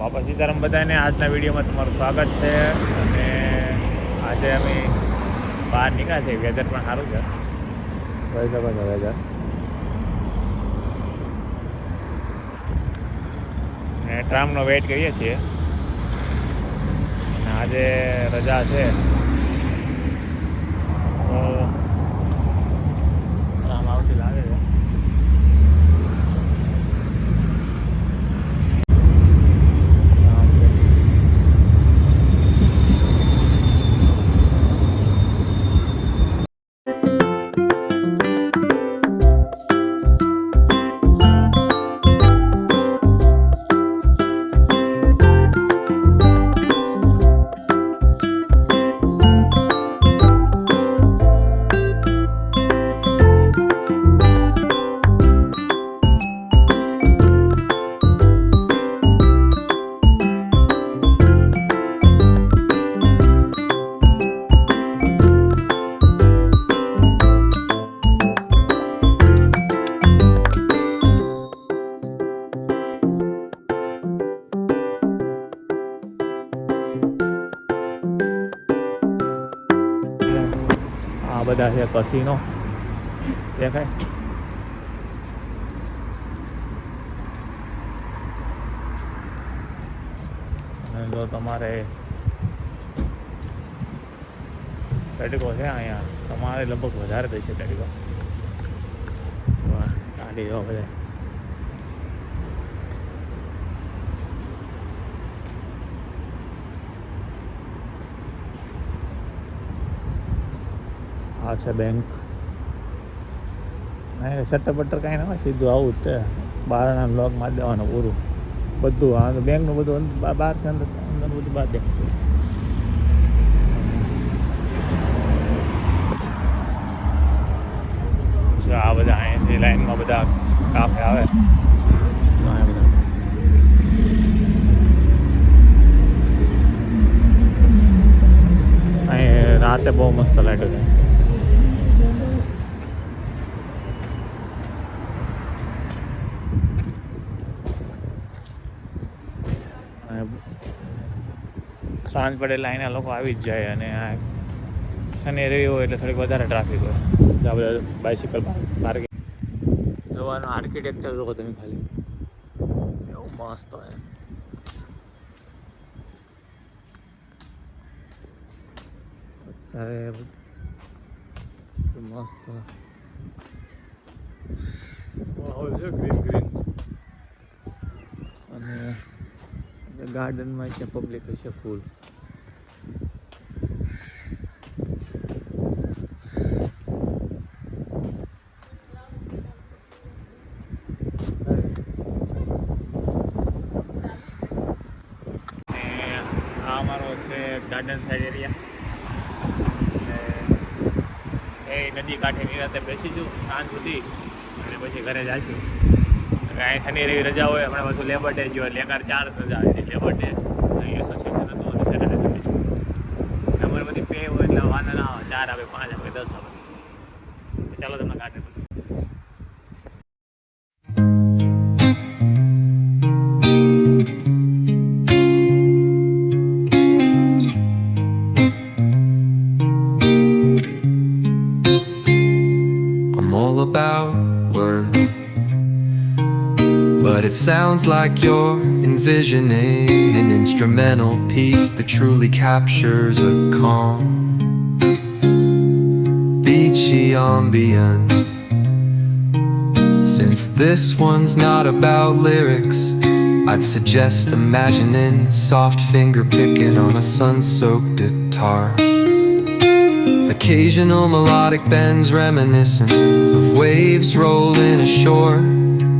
બાપા સીતારામ બધાને આજના વિડીયોમાં તમારું સ્વાગત છે. અને આજે અમે બહાર નીકળ્યા છે. વેધર પણ સારું છે, જોઈ શકો છો વેધર. ને ટ્રામનો વેઇટ કરીએ છીએ. અને આજે રજા છે તો ટ્રામ આવતી લાગે છે. આ બધા છે કસીનો દેખાય. અને જો તમારે તડકો છે અહીંયા, તમારે લગભગ વધારે થશે તડકો. ગાડી જો બધા આ છે બેંક. નહીં શટર બટર કાંઈ ના હોય, સીધું આવું જ છે. બહારના લોક મારી દેવાનું પૂરું બધું. આ બેંકનું બધું બહાર છે, અંદર અંદર બધું બહાર દે. આ બધા અહીંથી લાઈનમાં બધા કાફે આવે. અહીં રાતે બહુ મસ્ત લાઈટો છે. સાંજ પડે એટલે અહીંના લોકો આવી જ જાય. અને આ શનિ રવિ હોય એટલે થોડીક વધારે ટ્રાફિક હોય. આ બધા બાઇસિકલ પાર્કિંગ જોવાનું આર્કિટેક્ચર જોવો તમે ખાલી, એવું મસ્ત હોય. અત્યારે મસ્ત માહોલ છે, ગ્રીન ગ્રીન. અને ગાર્ડનમાં ત્યાં પબ્લિક હશે ફૂલ. આ અમારો છે ગાર્ડન સાઈડ એરિયા. એ નદી કાંઠે નિરાતે બેસીશું સાંજ સુધી, અને પછી ઘરે જઈશું. અહીં શનિ રવિ રજા હોય. હમણાં પાછું લેબર ડે જો એટલે 4 રજા આવે. લેબર ડે એસોસિએશન હતું અને સેટરડે અમારે બધી પે હોય એટલે વાંધો ના આવે. 4 આવે, 5 આવે, 10 આવે. ચાલો તમને garden about words, but it sounds like you're envisioning an instrumental piece that truly captures a calm, beachy ambience. Since this one's not about lyrics, I'd suggest imagining soft finger picking on a sun-soaked guitar. Occasional melodic bends reminiscent of waves rolling ashore.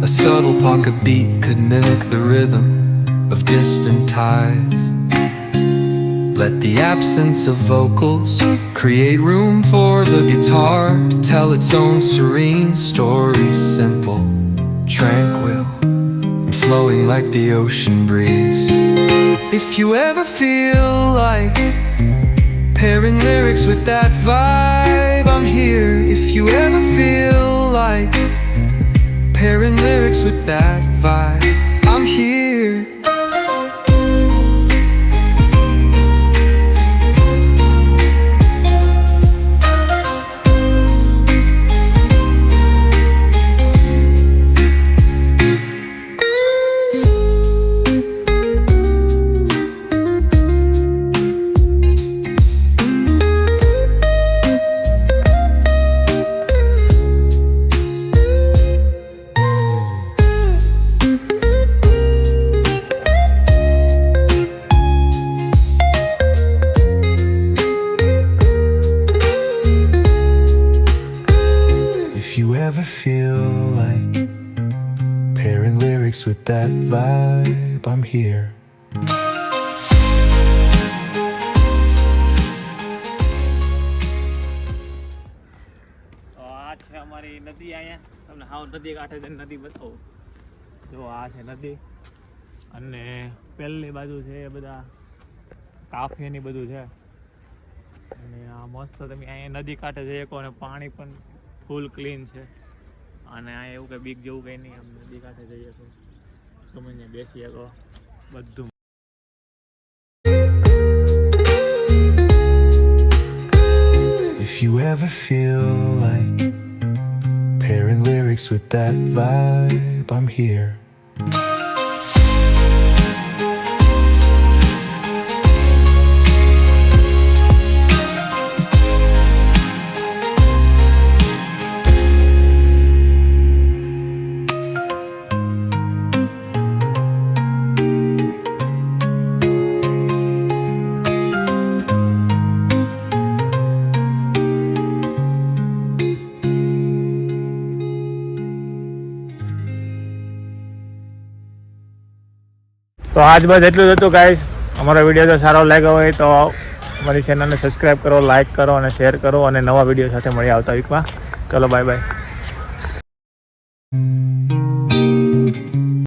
A subtle pocket beat could mimic the rhythm of distant tides. Let the absence of vocals create room for the guitar to tell its own serene story. Simple, tranquil, and flowing like the ocean breeze. If you ever feel like pairing lyrics with that vibe, I'm here. If you ever feel like pairing lyrics with that vibe, I'm here. that vibe, I'm here. તો આ છે અમારી નદી. અહીંયા તમને હાવ નદી કાંઠે જઈને નદી બતાવું. જો આ છે નદી અને પહેલી બાજુ છે એ બધા કાફીની બધું છે અને આ મસ્ત તમે અહીંયા નદી કાંઠે જઈ શકો અને પાણી પણ ફૂલ ક્લીન છે અને અહીંયા એવું કંઈ બીક જેવું કંઈ નહીં. આમ નદી કાંઠે જઈએ તો તમે અહીંયા બેસી શકો બધું. If you ever feel like pairing lyrics with that vibe, I'm here. તો આજ બસ એટલું જ હતું ગાઈસ. અમારો વિડીયો જો સારો લાગ્યો હોય તો અમારી ચેનલને સબસ્ક્રાઈબ કરો, લાઇક કરો અને શેર કરો અને નવા વિડીયો સાથે મળી આવતા વીકમાં. ચલો બાય બાય.